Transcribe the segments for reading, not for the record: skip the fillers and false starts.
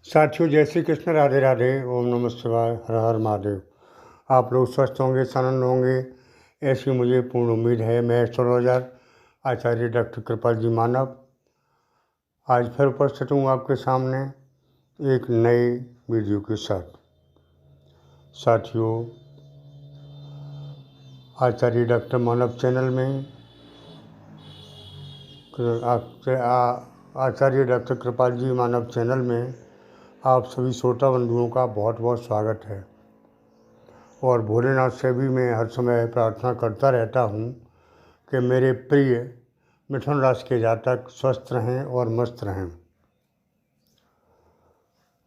साथियों, जय श्री कृष्ण, राधे राधे, ओम नमः शिवाय, हर हर महादेव। आप लोग स्वस्थ होंगे, आनंद होंगे, ऐसी मुझे पूर्ण उम्मीद है। मैं एस्ट्रोलॉजर आचार्य डॉक्टर कृपाल जी मानव आज फिर उपस्थित हूँ आपके सामने एक नए वीडियो के साथ। साथियों, आचार्य डॉक्टर मानव चैनल में आचार्य डॉक्टर कृपाल जी मानव चैनल में आप सभी श्रोता बंधुओं का बहुत बहुत स्वागत है। और भोलेनाथ से भी मैं हर समय प्रार्थना करता रहता हूँ कि मेरे प्रिय मिथुन राशि के जातक स्वस्थ रहें और मस्त रहें।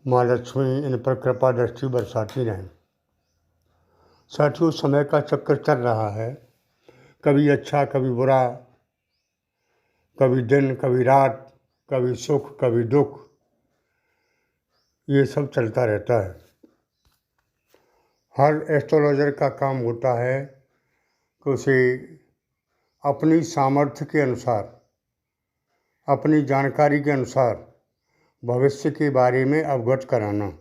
माँ लक्ष्मी इन पर कृपा दृष्टि बरसाती रहें। साथियों, समय का चक्र चल रहा है, कभी अच्छा कभी बुरा, कभी दिन कभी रात, कभी सुख कभी दुख, ये सब चलता रहता है। हर एस्ट्रोलॉजर का काम होता है कि उसे अपनी सामर्थ्य के अनुसार, अपनी जानकारी के अनुसार भविष्य के बारे में अवगत कराना।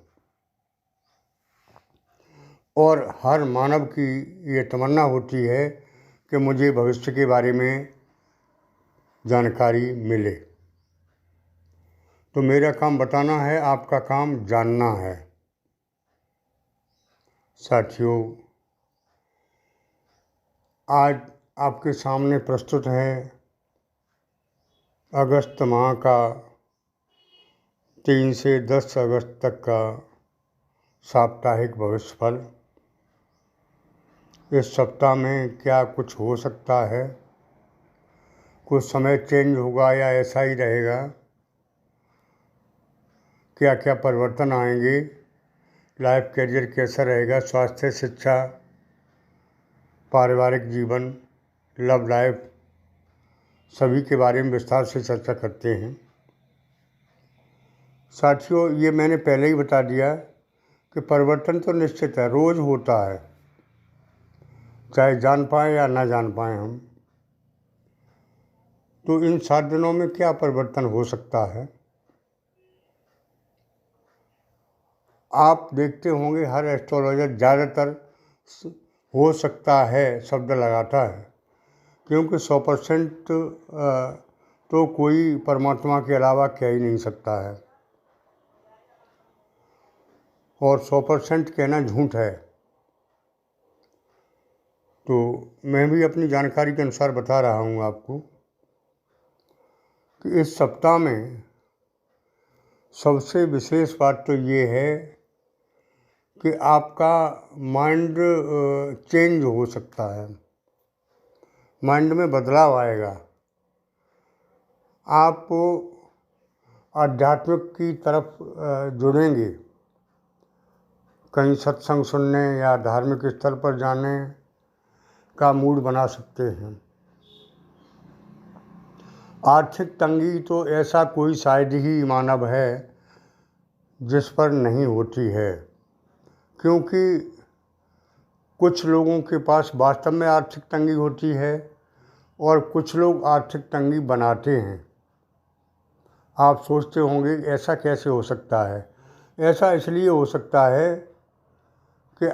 और हर मानव की ये तमन्ना होती है कि मुझे भविष्य के बारे में जानकारी मिले। तो मेरा काम बताना है, आपका काम जानना है। साथियों, आज आपके सामने प्रस्तुत है अगस्त माह का 3 से 10 अगस्त तक का साप्ताहिक भविष्यफल। इस सप्ताह में क्या कुछ हो सकता है, कुछ समय चेंज होगा या ऐसा ही रहेगा, क्या क्या परिवर्तन आएंगे, लाइफ कैरियर कैसा रहेगा, स्वास्थ्य, शिक्षा, पारिवारिक जीवन, लव लाइफ, सभी के बारे में विस्तार से चर्चा करते हैं। साथियों, ये मैंने पहले ही बता दिया कि परिवर्तन तो निश्चित है, रोज़ होता है, चाहे जान पाएँ या ना जान पाएँ हम। तो इन 7 दिनों में क्या परिवर्तन हो सकता है, आप देखते होंगे हर एस्ट्रोलॉजर ज़्यादातर हो सकता है शब्द लगाता है, क्योंकि 100% तो कोई परमात्मा के अलावा कह ही नहीं सकता है, और 100% कहना झूठ है। तो मैं भी अपनी जानकारी के अनुसार बता रहा हूँ आपको कि इस सप्ताह में सबसे विशेष बात तो ये है कि आपका माइंड चेंज हो सकता है, माइंड में बदलाव आएगा। आप आध्यात्मिक की तरफ जुड़ेंगे, कहीं सत्संग सुनने या धार्मिक स्थल पर जाने का मूड बना सकते हैं। आर्थिक तंगी तो ऐसा कोई शायद ही मानव है जिस पर नहीं होती है, क्योंकि कुछ लोगों के पास वास्तव में आर्थिक तंगी होती है और कुछ लोग आर्थिक तंगी बनाते हैं। आप सोचते होंगे ऐसा कैसे हो सकता है। ऐसा इसलिए हो सकता है कि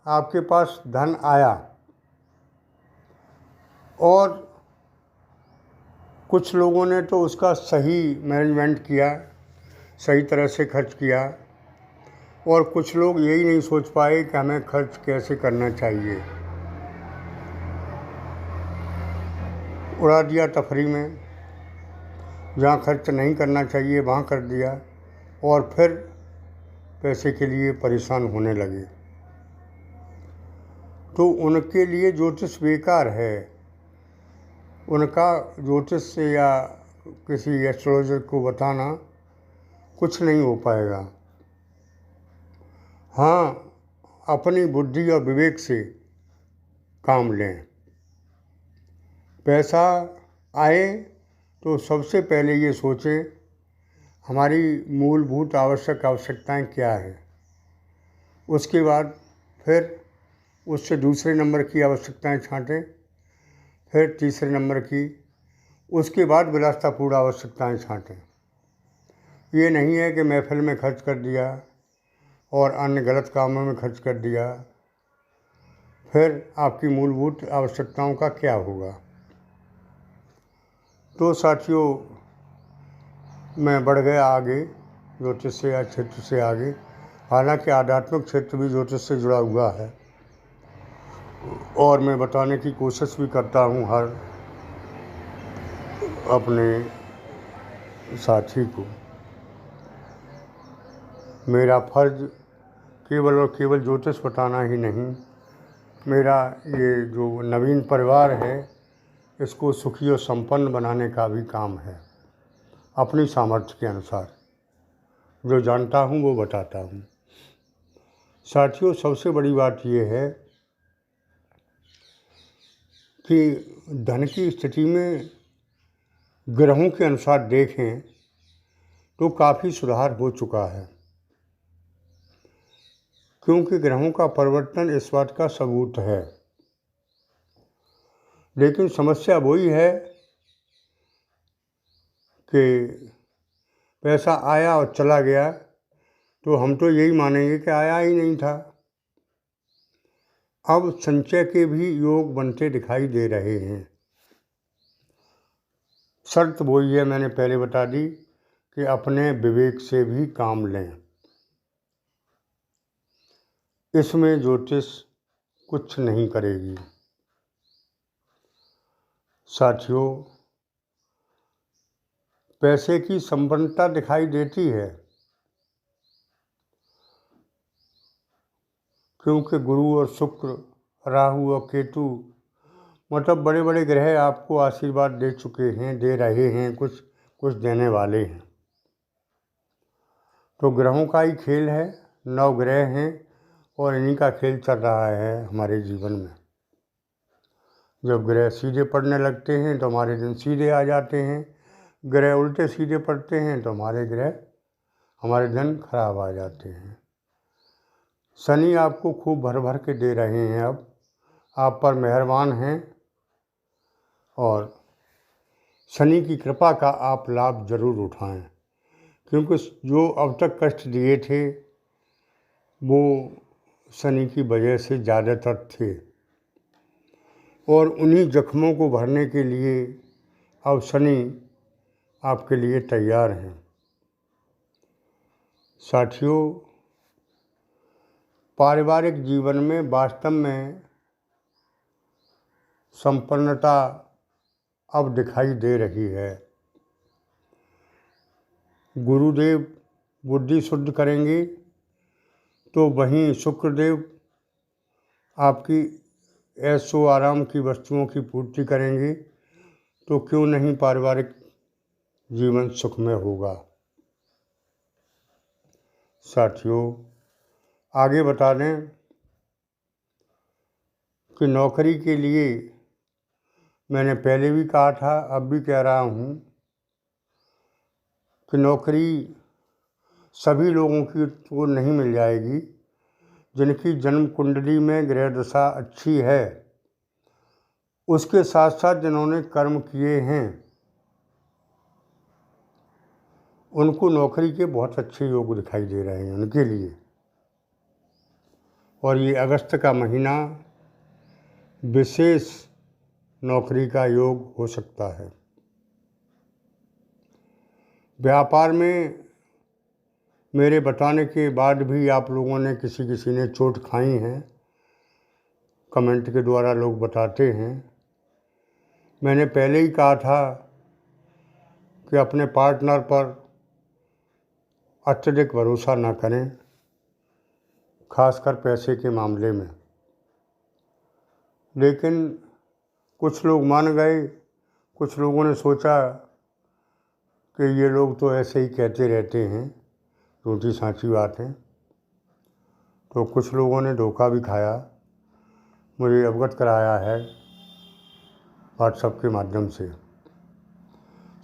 आपके पास धन आया और कुछ लोगों ने तो उसका सही मैनेजमेंट किया, सही तरह से खर्च किया, और कुछ लोग यही नहीं सोच पाए कि हमें खर्च कैसे करना चाहिए, उड़ा दिया तफरी में, जहाँ खर्च नहीं करना चाहिए वहाँ कर दिया, और फिर पैसे के लिए परेशान होने लगे। तो उनके लिए ज्योतिष बेकार है, उनका ज्योतिष से या किसी एस्ट्रोलॉजर को बताना कुछ नहीं हो पाएगा। हाँ, अपनी बुद्धि और विवेक से काम लें। पैसा आए तो सबसे पहले ये सोचें हमारी मूलभूत आवश्यकताएं क्या है, उसके बाद फिर उससे दूसरे नंबर की आवश्यकताएं छांटें, फिर तीसरे नंबर की, उसके बाद विलासितापूर्ण आवश्यकताएं छांटें। ये नहीं है कि महफिल में खर्च कर दिया और अन्य गलत कामों में खर्च कर दिया, फिर आपकी मूलभूत आवश्यकताओं का क्या होगा। तो साथियों, मैं बढ़ गया आगे ज्योतिष से या क्षेत्र से आगे। हालांकि आध्यात्मिक क्षेत्र भी ज्योतिष से जुड़ा हुआ है और मैं बताने की कोशिश भी करता हूँ हर अपने साथी को। मेरा फर्ज केवल और केवल ज्योतिष बताना ही नहीं, मेरा ये जो नवीन परिवार है इसको सुखी और संपन्न बनाने का भी काम है, अपनी सामर्थ्य के अनुसार। जो जानता हूँ वो बताता हूँ। साथियों, सबसे बड़ी बात ये है कि धन की स्थिति में ग्रहों के अनुसार देखें तो काफ़ी सुधार हो चुका है, क्योंकि ग्रहों का परिवर्तन इस बात का सबूत है। लेकिन समस्या वही है कि पैसा आया और चला गया, तो हम तो यही मानेंगे कि आया ही नहीं था। अब संचय के भी योग बनते दिखाई दे रहे हैं। शर्त वही है, मैंने पहले बता दी, कि अपने विवेक से भी काम लें। इसमें ज्योतिष कुछ नहीं करेगी। साथियों, पैसे की संपन्नता दिखाई देती है, क्योंकि गुरु और शुक्र, राहु और केतु, मतलब बड़े बड़े ग्रह आपको आशीर्वाद दे चुके हैं, दे रहे हैं, कुछ देने वाले हैं। तो ग्रहों का ही खेल है, 9 ग्रह हैं और इन्हीं का खेल चल रहा है हमारे जीवन में। जब ग्रह सीधे पड़ने लगते हैं तो हमारे दिन सीधे आ जाते हैं, ग्रह उल्टे सीधे पड़ते हैं तो हमारे दिन खराब आ जाते हैं। शनि आपको खूब भर भर के दे रहे हैं, अब आप पर मेहरबान हैं और शनि की कृपा का आप लाभ जरूर उठाएं, क्योंकि जो अब तक कष्ट दिए थे वो शनि की वजह से ज़्यादातर थे, और उन्हीं जख्मों को भरने के लिए अब शनि आपके लिए तैयार हैं। साथियों, पारिवारिक जीवन में वास्तव में संपन्नता अब दिखाई दे रही है। गुरुदेव बुद्धि शुद्ध करेंगे तो वहीं शुक्रदेव आपकी ऐशो आराम की वस्तुओं की पूर्ति करेंगे, तो क्यों नहीं पारिवारिक जीवन सुखमय होगा। साथियों, आगे बता दें कि नौकरी के लिए मैंने पहले भी कहा था, अब भी कह रहा हूँ कि नौकरी सभी लोगों की तो नहीं मिल जाएगी। जिनकी जन्म कुंडली में ग्रह दशा अच्छी है, उसके साथ साथ जिन्होंने कर्म किए हैं, उनको नौकरी के बहुत अच्छे योग दिखाई दे रहे हैं उनके लिए। और ये अगस्त का महीना विशेष नौकरी का योग हो सकता है। व्यापार में मेरे बताने के बाद भी आप लोगों ने किसी ने चोट खाई हैं, कमेंट के द्वारा लोग बताते हैं। मैंने पहले ही कहा था कि अपने पार्टनर पर अत्यधिक भरोसा ना करें, खासकर पैसे के मामले में। लेकिन कुछ लोग मान गए, कुछ लोगों ने सोचा कि ये लोग तो ऐसे ही कहते रहते हैं, झूठी सांची बातें। तो कुछ लोगों ने धोखा भी खाया, मुझे अवगत कराया है व्हाट्सएप के माध्यम से।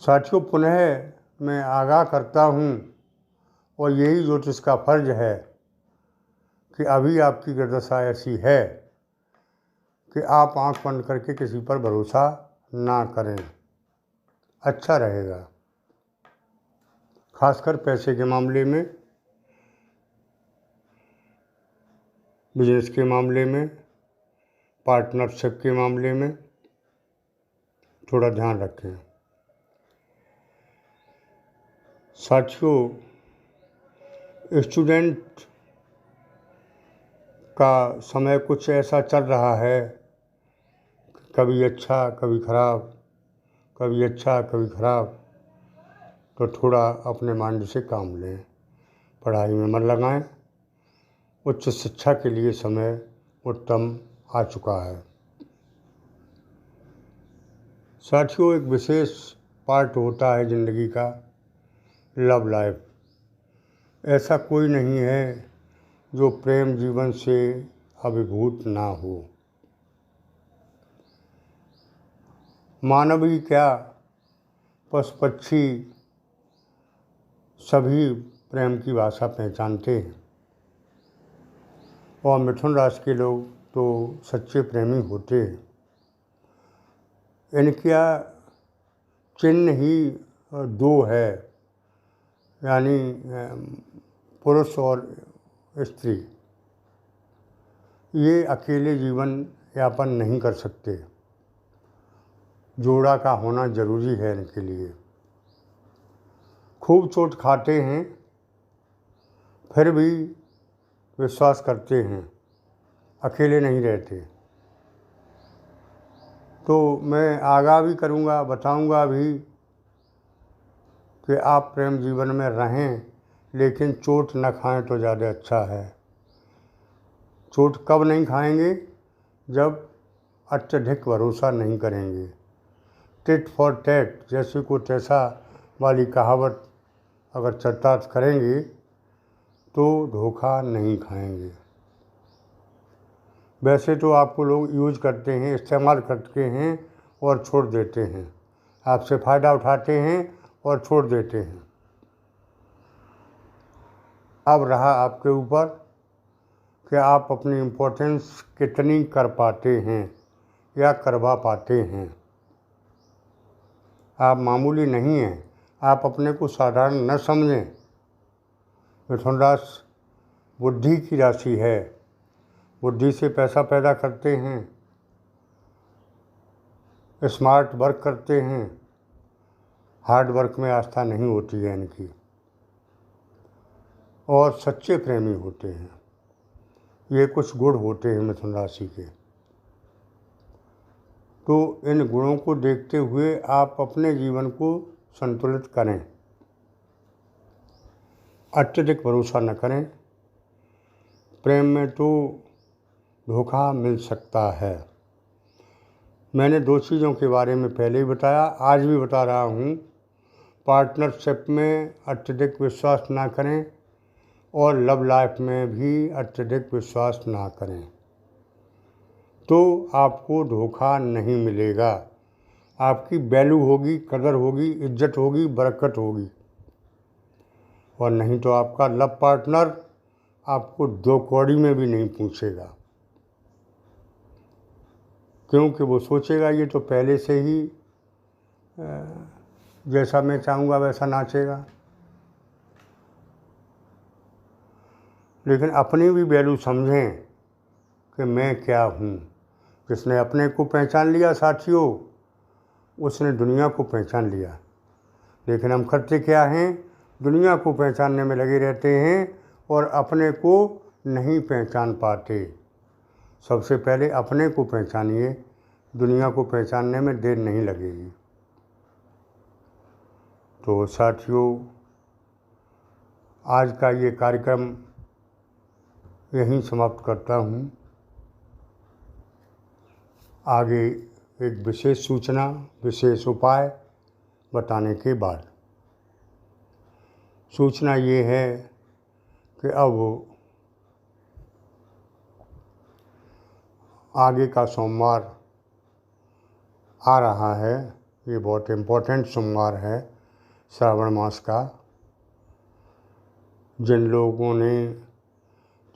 साथियों, पुनः मैं आगाह करता हूँ, और यही ज्योतिष का फर्ज है, कि अभी आपकी ग्रहदशा ऐसी है कि आप आंख बंद करके किसी पर भरोसा ना करें, अच्छा रहेगा। खासकर पैसे के मामले में, बिजनेस के मामले में, पार्टनरशिप के मामले में थोड़ा ध्यान रखें। साथियों, स्टूडेंट का समय कुछ ऐसा चल रहा है, कभी अच्छा कभी खराब, कभी अच्छा कभी खराब, तो थोड़ा अपने माइंड से काम लें, पढ़ाई में मन लगाएं। उच्च शिक्षा के लिए समय उत्तम आ चुका है। साथियों, एक विशेष पार्ट होता है ज़िंदगी का, लव लाइफ। ऐसा कोई नहीं है जो प्रेम जीवन से अभिभूत ना हो। मानव ही क्या, पशु पक्षी सभी प्रेम की भाषा पहचानते हैं, और मिथुन राशि के लोग तो सच्चे प्रेमी होते हैं। इनका चिन्ह ही दो है, यानी पुरुष और स्त्री। ये अकेले जीवन यापन नहीं कर सकते, जोड़ा का होना जरूरी है इनके लिए। खूब चोट खाते हैं फिर भी विश्वास करते हैं, अकेले नहीं रहते। तो मैं आगाह भी करूँगा, बताऊँगा भी कि आप प्रेम जीवन में रहें, लेकिन चोट न खाएं तो ज़्यादा अच्छा है। चोट कब नहीं खाएंगे? जब अत्यधिक भरोसा नहीं करेंगे। टिट फॉर टैट जैसे को तैसा वाली कहावत अगर चरितार्थ करेंगे तो धोखा नहीं खाएंगे। वैसे तो आपको लोग यूज करते हैं, इस्तेमाल करते हैं और छोड़ देते हैं, आपसे फ़ायदा उठाते हैं और छोड़ देते हैं। अब रहा आपके ऊपर कि आप अपनी इम्पोर्टेंस कितनी कर पाते हैं या करवा पाते हैं। आप मामूली नहीं हैं, आप अपने को साधारण न समझें। मिथुन राशि बुद्धि की राशि है, बुद्धि से पैसा पैदा करते हैं, स्मार्ट वर्क करते हैं, हार्ड वर्क में आस्था नहीं होती है इनकी, और सच्चे प्रेमी होते हैं। ये कुछ गुण होते हैं मिथुन राशि के। तो इन गुणों को देखते हुए आप अपने जीवन को संतुलित करें। अत्यधिक भरोसा न करें, प्रेम में तो धोखा मिल सकता है। मैंने दो चीज़ों के बारे में पहले ही बताया, आज भी बता रहा हूँ। पार्टनरशिप में अत्यधिक विश्वास ना करें और लव लाइफ में भी अत्यधिक विश्वास ना करें, तो आपको धोखा नहीं मिलेगा। आपकी वैल्यू होगी, कदर होगी, इज्जत होगी, बरकत होगी। और नहीं तो आपका लव पार्टनर आपको दो कौड़ी में भी नहीं पूछेगा, क्योंकि वो सोचेगा ये तो पहले से ही जैसा मैं चाहूँगा वैसा नाचेगा। लेकिन अपनी भी वैल्यू समझें कि मैं क्या हूँ। जिसने अपने को पहचान लिया साथियों, उसने दुनिया को पहचान लिया। लेकिन हम करते क्या हैं? दुनिया को पहचानने में लगे रहते हैं और अपने को नहीं पहचान पाते। सबसे पहले अपने को पहचानिए, दुनिया को पहचानने में देर नहीं लगेगी। तो साथियों, आज का ये कार्यक्रम यहीं समाप्त करता हूँ। आगे एक विशेष सूचना, विशेष उपाय बताने के बाद। सूचना ये है कि अब आगे का सोमवार आ रहा है। ये बहुत इम्पोर्टेंट सोमवार है श्रावण मास का। जिन लोगों ने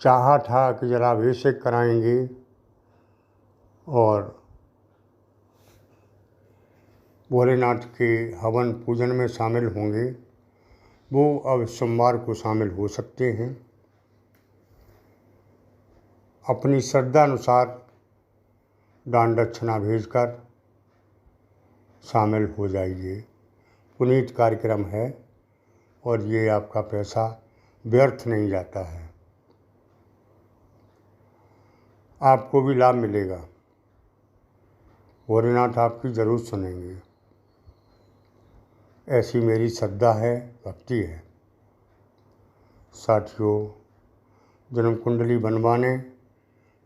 चाहा था कि जलाभिषेक कराएंगे और भोलेनाथ के हवन पूजन में शामिल होंगे, वो अब सोमवार को शामिल हो सकते हैं। अपनी श्रद्धा अनुसार दान दक्षिणा भेजकर शामिल हो जाइए। पुनीत कार्यक्रम है और ये आपका पैसा व्यर्थ नहीं जाता है, आपको भी लाभ मिलेगा। भोलेनाथ आपकी ज़रूर सुनेंगे, ऐसी मेरी श्रद्धा है, भक्ति है। साथियों, जन्म कुंडली बनवाने,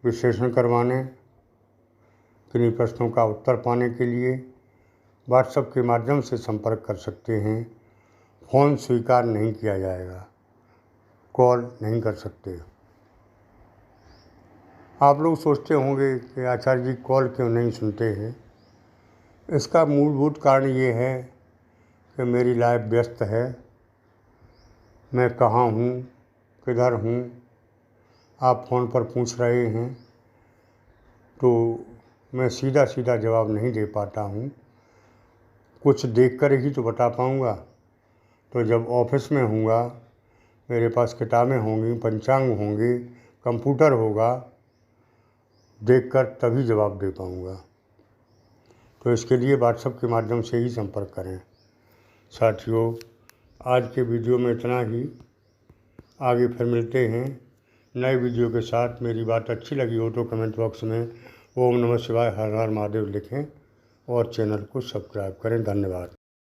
विश्लेषण करवाने, किन्हीं प्रश्नों का उत्तर पाने के लिए व्हाट्सएप के माध्यम से संपर्क कर सकते हैं। फ़ोन स्वीकार नहीं किया जाएगा, कॉल नहीं कर सकते। आप लोग सोचते होंगे कि आचार्य जी कॉल क्यों नहीं सुनते हैं। इसका मूलभूत कारण ये है कि मेरी लाइफ व्यस्त है। मैं कहाँ हूँ, किधर हूँ, आप फ़ोन पर पूछ रहे हैं तो मैं सीधा सीधा जवाब नहीं दे पाता हूँ। कुछ देखकर ही तो बता पाऊँगा। तो जब ऑफिस में हूँगा, मेरे पास किताबें होंगी, पंचांग होंगे, कंप्यूटर होगा, देखकर तभी जवाब दे पाऊँगा। तो इसके लिए व्हाट्सएप के माध्यम से ही संपर्क करें। साथियों, आज के वीडियो में इतना ही। आगे फिर मिलते हैं नए वीडियो के साथ। मेरी बात अच्छी लगी हो तो कमेंट बॉक्स में ओम नमः शिवाय हर हर महादेव लिखें और चैनल को सब्सक्राइब करें। धन्यवाद।